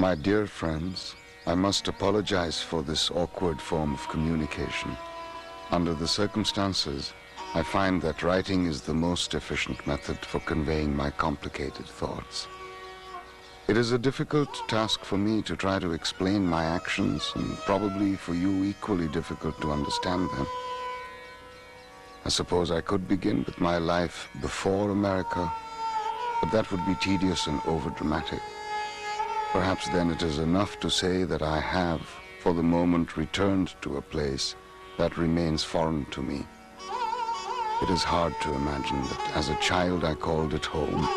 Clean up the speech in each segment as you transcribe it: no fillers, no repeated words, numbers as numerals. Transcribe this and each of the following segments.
My dear friends, I must apologize for this awkward form of communication. Under the circumstances, I find that writing is the most efficient method for conveying my complicated thoughts. It is a difficult task for me to try to explain my actions, and probably for you equally difficult to understand them. I suppose I could begin with my life before America, but that would be tedious and overdramatic. Perhaps then it is enough to say that I have, for the moment, returned to a place that remains foreign to me. It is hard to imagine that as a child I called it home.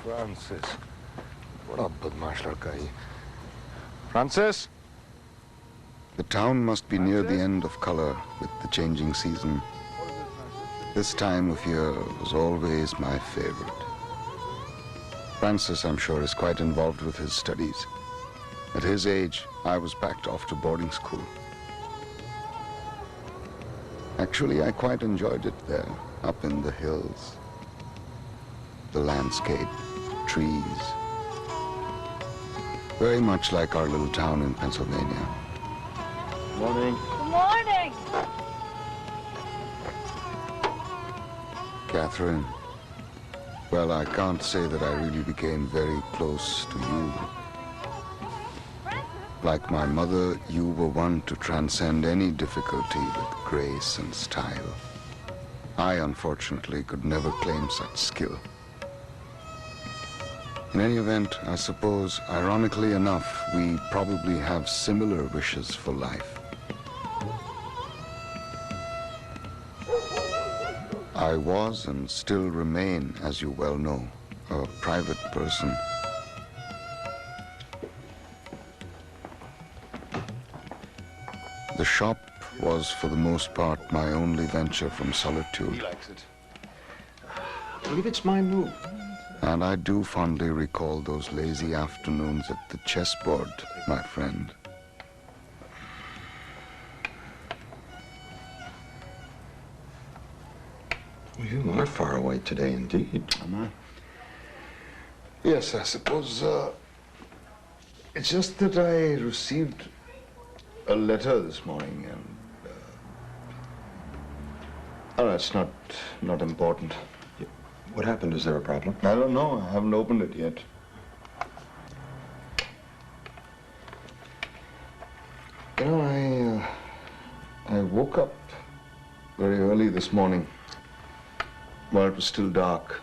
Francis, बड़ा बदमाश लड़का है। Francis? The town must be near the end of color with the changing season. This time of year was always my favorite. Francis, I'm sure, is quite involved with his studies. At his age, I was packed off to boarding school. Actually, I quite enjoyed it there, up in the hills. The landscape, trees. Very much like our little town in Pennsylvania. Morning. Good morning. Catherine, well, I can't say that I really became very close to you. Like my mother, you were one to transcend any difficulty with grace and style. I, unfortunately, could never claim such skill. In any event, I suppose, ironically enough, we probably have similar wishes for life. I was and still remain, as you well know, a private person. The shop was, for the most part, my only venture from solitude. He likes it. I believe it's my move. And I do fondly recall those lazy afternoons at the chessboard, my friend. Well, you are far away today, indeed. Am I? Yes, I suppose, it's just that I received a letter this morning and, oh, that's not important. What happened? Is there a problem? I don't know. I haven't opened it yet. You know, I woke up very early this morning while it was still dark.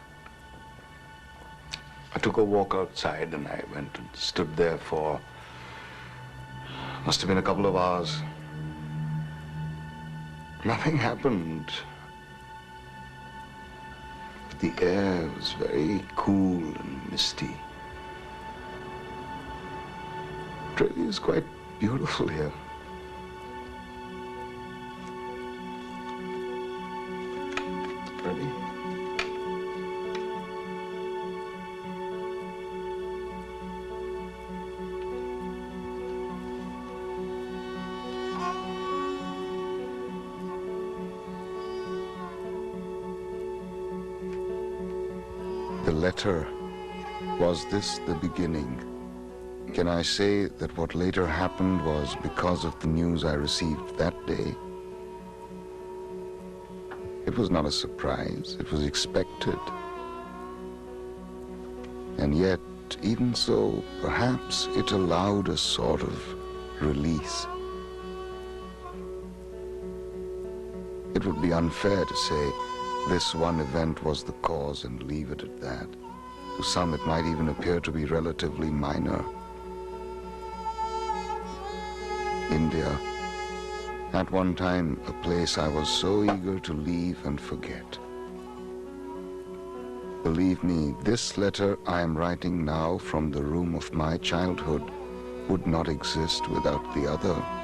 I took a walk outside and I went and stood there for, must have been a couple of hours. Nothing happened. The air was very cool and misty. It really is quite beautiful here. Ready? The letter, was this the beginning? Can I say that what later happened was because of the news I received that day? It was not a surprise, it was expected. And yet, even so, perhaps it allowed a sort of release. It would be unfair to say this one event was the cause and leave it at that. To some, it might even appear to be relatively minor. India, at one time, a place I was so eager to leave and forget. Believe me, this letter I am writing now from the room of my childhood would not exist without the other.